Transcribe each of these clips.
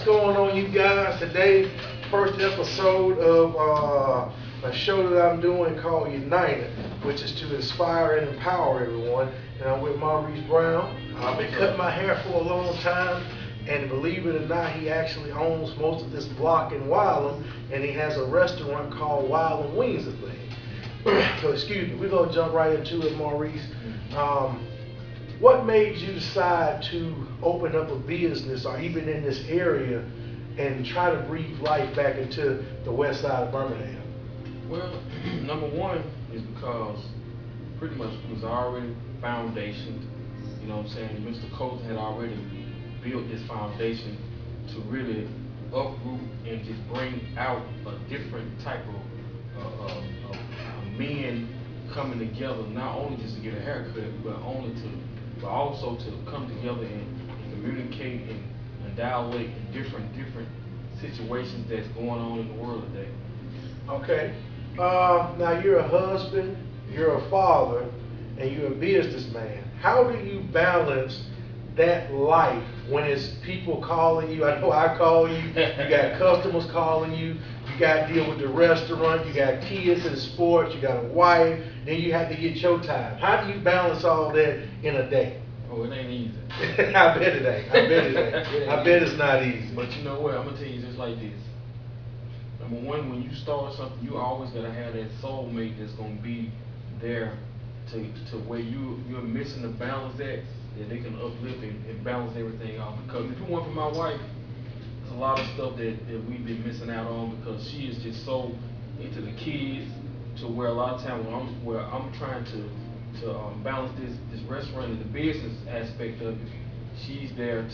going on, you guys? Today, first episode of a show that I'm doing called United, which is to inspire and empower everyone. And I'm with Maurice Brown. I've been cutting my hair for a long time, and believe it or not, he actually owns most of this block in Wylam, and he has a restaurant called Wylam Wings, I think. So excuse me, we're gonna jump right into it, Maurice. What made you decide to open up a business or even in this area and try to breathe life back into the west side of Birmingham? Well, number one is because pretty much it was already foundation. You know what I'm saying? Mr. Colston had already built this foundation to really uproot and just bring out a different type of men coming together, not only just to get a haircut, but also to come together and communicate and dialogue in different situations that's going on in the world today. Okay. Now you're a husband, you're a father, and you're a businessman. How do you balance that life when it's people calling you? I know I call you. You got customers calling you. You got to deal with the restaurant. You got kids in sports. You got a wife. Then you have to get your time. How do you balance all that in a day? Oh, it ain't easy. I bet it ain't. I bet it ain't. I bet it's not easy. But you know what? I'm gonna tell you just like this. Number one, when you start something, you always gotta have that soulmate that's gonna be there to where you're missing the balance at, and they can uplift and balance everything out. Because if it weren't for my wife, there's a lot of stuff that we've been missing out on, because she is just so into the kids, to where a lot of times when I'm trying to balance this restaurant and the business aspect of it, she's there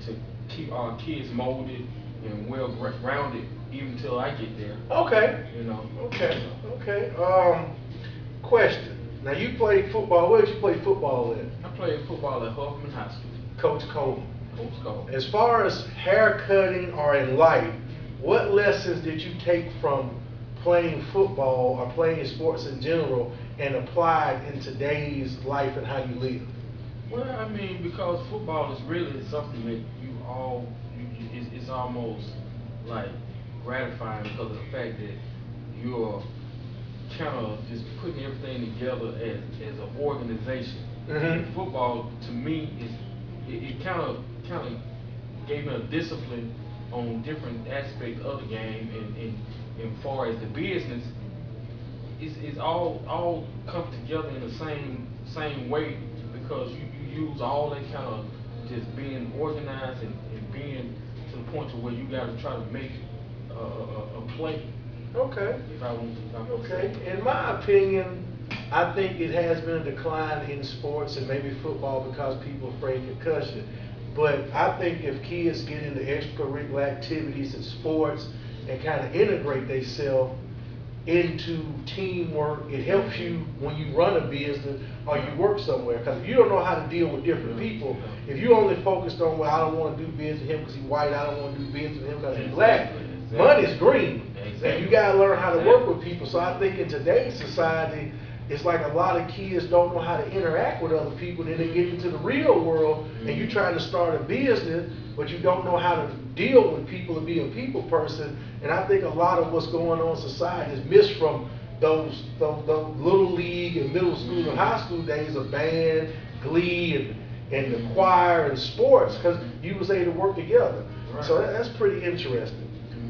to keep our kids molded and well grounded even till I get there. Okay. You know. Okay. Okay. Question. Now you played football. Where did you play football at? I played football at Huffman High School. Coach Coleman. Coach Coleman. As far as hair cutting or in life, what lessons did you take from playing football or playing sports in general and applied in today's life and how you live? Well, I mean, because football is really something that it's almost like gratifying, because of the fact that you're kind of just putting everything together as an organization. Mm-hmm. Football, to me, it kind of gave me a discipline on different aspects of the game, and far as the business, it's all come together in the same way, because you use all that kind of just being organized and being to the point to where you got to try to make a play. Okay. If I want to. Okay. In my opinion, I think it has been a decline in sports and maybe football because people are afraid of concussion. But I think if kids get into extracurricular activities and sports and kind of integrate themselves into teamwork, it helps you when you run a business or you work somewhere. Because if you don't know how to deal with different people, if you only focused on, well, I don't want to do business with him because he's white, I don't want to do business with him because he's black, money's green. And you got to learn how to work with people. So I think in today's society, it's like a lot of kids don't know how to interact with other people. Then they get into the real world and you're trying to start a business, but you don't know how to deal with people and be a people person. And I think a lot of what's going on in society is missed from those little league and middle school and high school days of band, glee, and the choir and sports, because you was able to work together. Right. So that's pretty interesting.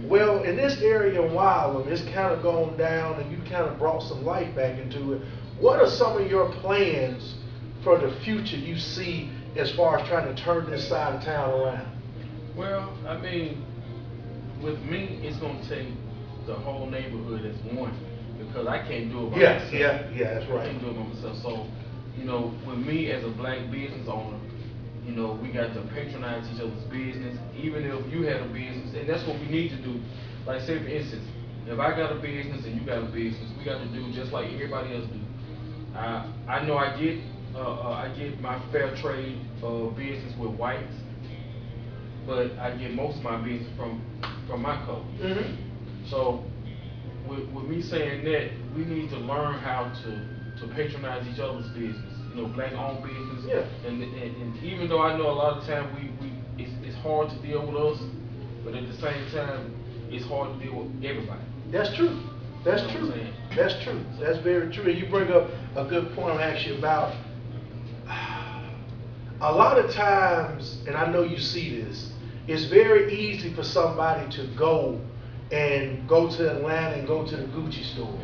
Well, in this area in Wylam, it's kind of gone down and you kind of brought some life back into it. What are some of your plans for the future you see as far as trying to turn this side of town around? Well, I mean, with me, it's going to take the whole neighborhood as one, because I can't do it by myself. Yeah, that's right. I can't do it by myself. So, you know, with me as a black business owner, you know, we got to patronize each other's business, even if you had a business, and that's what we need to do. Like, say for instance, if I got a business and you got a business, we got to do just like everybody else do. I know I get my fair trade business with whites, but I get most of my business from my color. Mm-hmm. So with me saying that, we need to learn how to patronize each other's business. You know, black-owned business. Yeah. And even though I know a lot of time it's hard to deal with us, but at the same time, it's hard to deal with everybody. That's true. That's You know true. what I'm saying? That's true. That's very true. And you bring up a good point actually about a lot of times, and I know you see this, it's very easy for somebody to go to Atlanta and go to the Gucci store,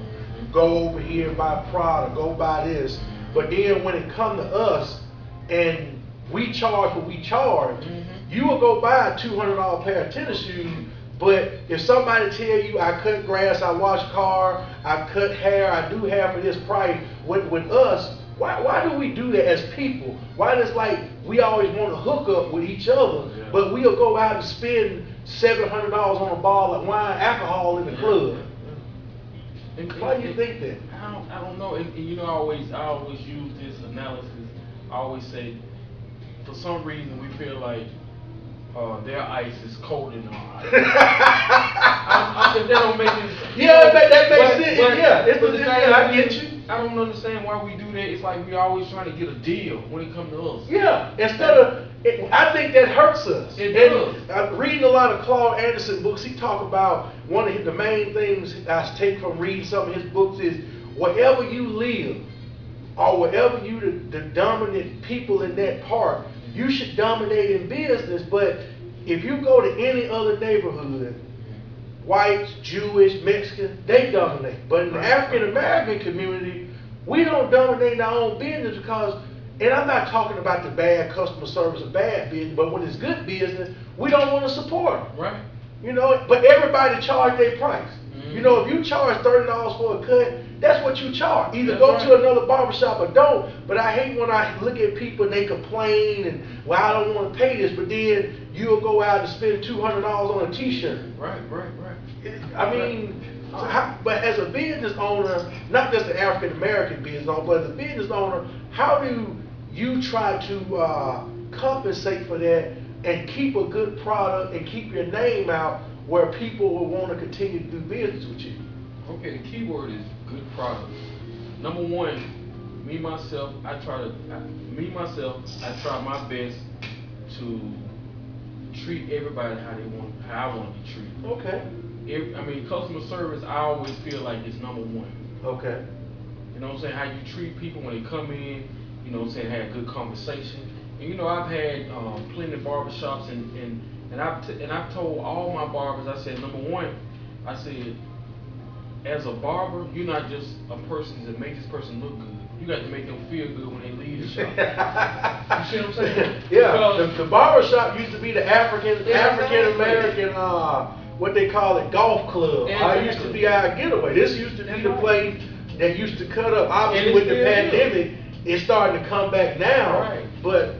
go over here and buy Prada, go buy this. But then when it come to us and we charge what we charge, you will go buy a $200 pair of tennis shoes. But if somebody tell you I cut grass, I wash car, I cut hair, I do hair for this price, with us, why do we do that as people? Why does like we always want to hook up with each other, but we'll go out and spend $700 on a bottle of wine, alcohol in the club? Why do you think that? I don't know. And you know, I always use this analysis. I always say, for some reason, we feel like their ice is colder than our ice. That don't make any sense. Yeah, that makes sense. I get you. I don't understand why we do that. It's like we always trying to get a deal when it comes to us. Yeah, I think that hurts us. It does. I'm reading a lot of Claude Anderson books. He talk about one of the main things I take from reading some of his books is wherever you live or wherever you the dominant people in that part, you should dominate in business. But if you go to any other neighborhood, whites, Jewish, Mexican, they dominate. But in the African American community, we don't dominate in our own business because, and I'm not talking about the bad customer service or bad business, but when it's good business, we don't want to support them. Right. You know, but everybody charge their price. You know, if you charge $30 for a cut, that's what you charge. Either go to another barbershop or don't. But I hate when I look at people and they complain and, well, I don't want to pay this, but then you'll go out and spend $200 on a t-shirt. Right. I mean, but as a business owner, not just an African American business owner, but as a business owner, how do you try to compensate for that and keep a good product and keep your name out where people will want to continue to do business with you? Okay, the key word is good product. Number one, myself, I try my best to treat everybody how I want to be treated. Okay. Customer service, I always feel like it's number one. Okay. You know what I'm saying? How you treat people when they come in, you know what I'm saying, have good conversation. And you know, I've had plenty of barbershops and I've told all my barbers, I said, number one, I said, as a barber, you're not just a person that make this person look good. You got to make them feel good when they leave the shop. You see what I'm saying? Yeah. The barbershop used to be the African American, what they call it, golf club. It used to be our getaway. This used to be the place that used to cut up. Obviously, with the pandemic, it's starting to come back now. Right. But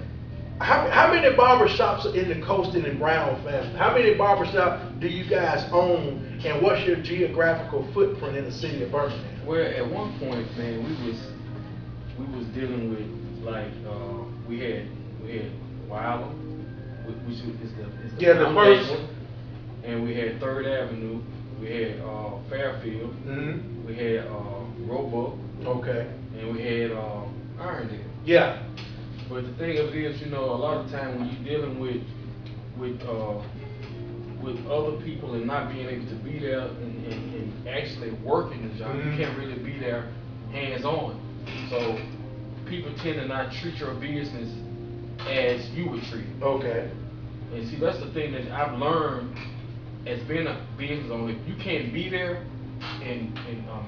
how many barbershops are in the Colston and Brown family? How many barbershops do you guys own? And what's your geographical footprint in the city of Birmingham? Well, at one point, man, we was dealing with like we had Wilder, which is the first one, and we had 3rd Avenue, we had Fairfield, we had Roebuck, okay, and we had Irondale. Yeah. But the thing of it is, you know, a lot of time when you're dealing with other people and not being able to be there and actually working the job, you can't really be there hands-on. So people tend to not treat your business as you would treat it. Okay. And see, that's the thing that I've learned as being a business owner. If you can't be there and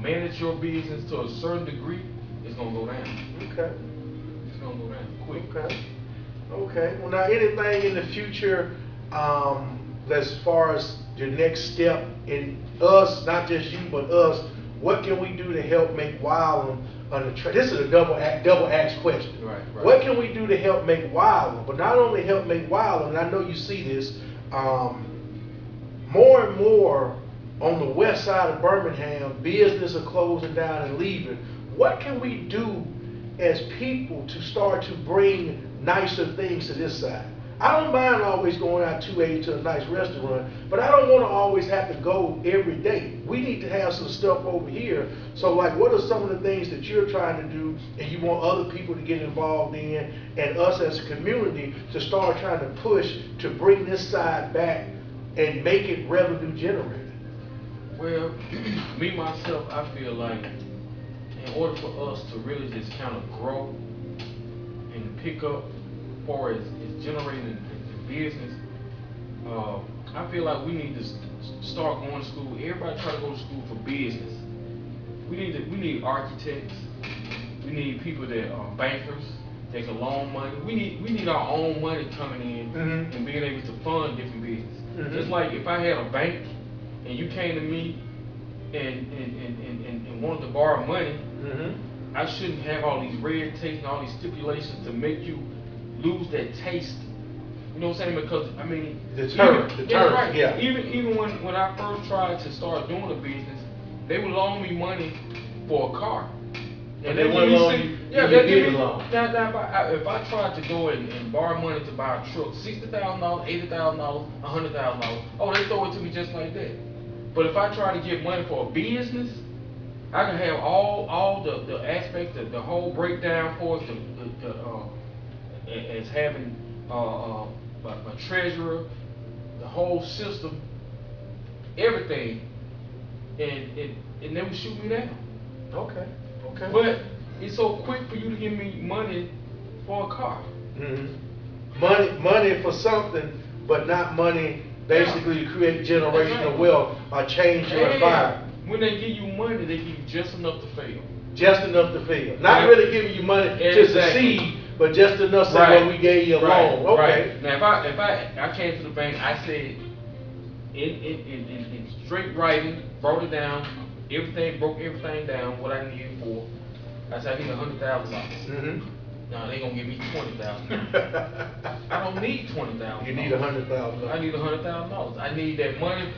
manage your business to a certain degree, it's gonna go down. Okay. It's gonna go down quick. Okay. Well, now anything in the future, as far as your next step in us, not just you, but us, what can we do to help make Wylam this is a double ask question. Right. What can we do to help make Wylam? But not only help make Wylam, and I know you see this, more and more on the west side of Birmingham, business are closing down and leaving. What can we do as people to start to bring nicer things to this side? I don't mind always going out 280 to a nice restaurant, but I don't want to always have to go every day. We need to have some stuff over here. So like, what are some of the things that you're trying to do and you want other people to get involved in, and us as a community to start trying to push to bring this side back and make it revenue generating? Well, me myself, I feel like in order for us to really just kind of grow and pick up as far as generating in business, I feel like we need to start going to school. Everybody try to go to school for business. We need architects. We need people that are bankers. They can loan money. We need our own money coming in and being able to fund different business. Just like if I had a bank and you came to me and wanted to borrow money, I shouldn't have all these red tapes and all these stipulations to make you lose that taste. You know what I'm saying? Because I mean, the term, right. Yeah. Even when I first tried to start doing a business, they would loan me money for a car. And they wouldn't loan you. Yeah, they give give me. loan. Now, if I tried to go and borrow money to buy a truck, $60,000, $80,000, $100,000, oh, they throw it to me just like that. But if I try to get money for a business, I can have all the aspects, the whole breakdown for us, as having a treasurer, the whole system, everything, and they would shoot me down. Okay. But it's so quick for you to give me money for a car. Money for something, but not money basically to create generational wealth or change your environment. When they give you money, they give you just enough to fail. Just enough to fail. Not really giving you money to succeed, but just enough so well, we gave you a loan. Okay. Now if I came to the bank, I said in straight writing, wrote it down, broke everything down, what I needed for. I said I need $100,000. Now they gonna give me $20,000. I don't need $20,000. You need $100,000. I need $100,000. I need that money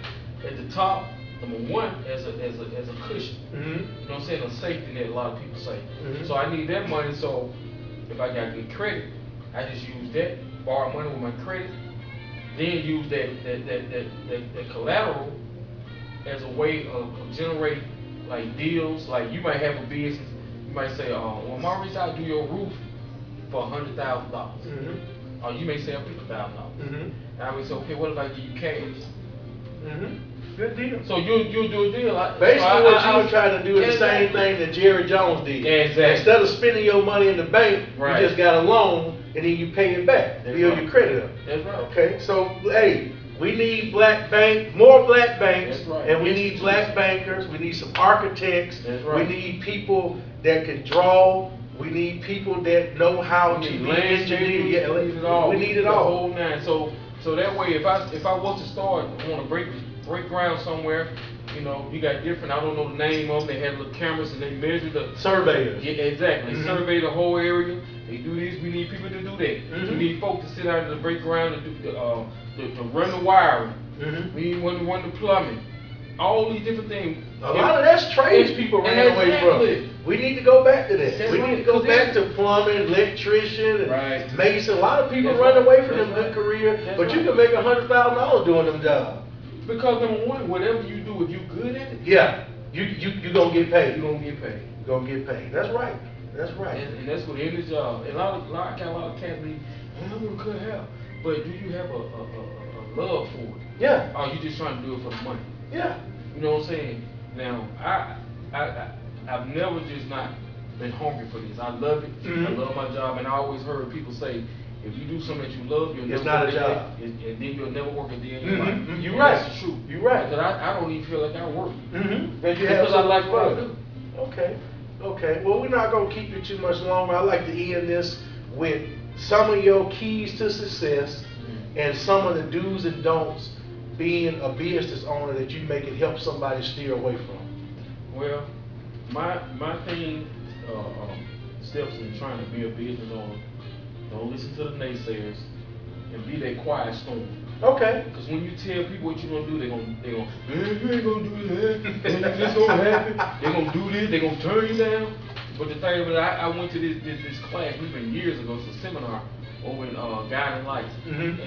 at the top. Number one, as a cushion. You know what I'm saying? A safety net. A lot of people say. So I need that money. So if I got good credit, I just use that, borrow money with my credit, then use that collateral as a way of generating like deals. Like you might have a business. You might say, well, Maurice, I'll do your roof for $100,000. Or you may say $50,000. And I would say, okay, what if I give you cash? Good deal. So you'll do a deal. Basically, what you were trying to do is the same thing that Jerry Jones did. Exactly. Instead of spending your money in the bank, right, you just got a loan and then you pay it back. That's Build right. your credit up. That's right. Okay, so hey, we need more black banks, That's right, and we need black bankers. We need some architects. That's right. We need people that can draw. We need people that know how to be engineered. Yeah, we need it all. We need it all. The whole nine. So that way, if I was to start, I want to break ground somewhere. You know, you got different. I don't know the name of them. They had little cameras and they measure the surveyors. Yeah, exactly. They survey the whole area. They do this. We need people to do that. We need folks to sit out in the break ground and do to run the wiring. We need one to run the plumbing. All these different things. A lot of that's trades people ran away from. We need to go back to that. We need to go back to plumbing, electrician, and mason. A lot of people run away from them good career, but you can make $100,000 doing them jobs. Because number one, whatever you do, if you're good at it, yeah, you gonna get paid. You're gonna get paid. You're gonna get paid. That's right. That's right. And that's what any job. And I got a lot of cats be, I'm gonna cut hair, but do you have a love for it? Yeah. Or you just trying to do it for the money? Yeah. You know what I'm saying? Now I've never just not been hungry for this. I love it. I love my job, and I always heard people say, if you do something that you love, you'll never work a job. And then you'll never work a day in your life. You're right. That's the truth. You're right. Because I don't even feel like I work. Because I like what I do. Okay. Well, we're not gonna keep you too much longer. I like to end this with some of your keys to success and some of the do's and don'ts being a business owner that you may can help somebody steer away from. Well, my thing, steps in trying to be a business owner. Don't listen to the naysayers and be that quiet storm. Okay. Because when you tell people what you're gonna do, they're gonna, man, you ain't gonna do that. And this gonna happen. They're gonna do this. They're gonna turn you down. But the thing about it, I went to this class even years ago. It's a seminar over in Guiding Lights, and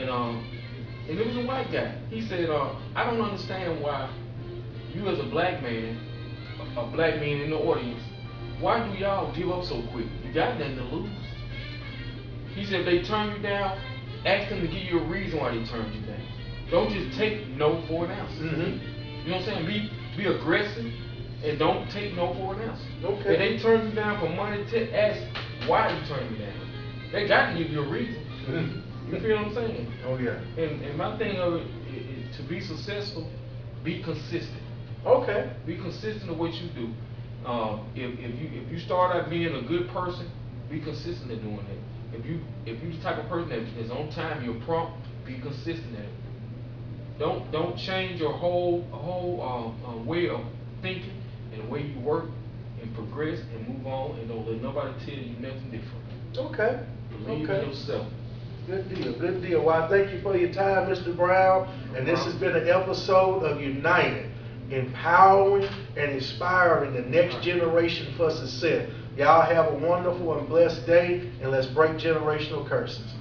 it was a white guy. He said, I don't understand why you as a black man in the audience, why do y'all give up so quick? You got nothing to lose. He said, if they turn you down, ask them to give you a reason why they turned you down. Don't just take no for an answer. Mm-hmm. You know what I'm saying? Be aggressive and don't take no for an answer. Okay. If they turn you down for money, ask why you turn me down. They got to give you a reason. Mm-hmm. You feel what I'm saying? Oh yeah. And my thing of it is to be successful, be consistent. Okay. Be consistent in what you do. If you start out being a good person, be consistent in doing that. If you the type of person that is on time, you're prompt, be consistent at it. Don't change your whole way of thinking and the way you work and progress and move on, and don't let nobody tell you nothing different. Okay. Believe in yourself. Good deal, good deal. Well, I thank you for your time, Mr. Brown. And this has been an episode of United, empowering and inspiring the next generation for success. Y'all have a wonderful and blessed day, and let's break generational curses.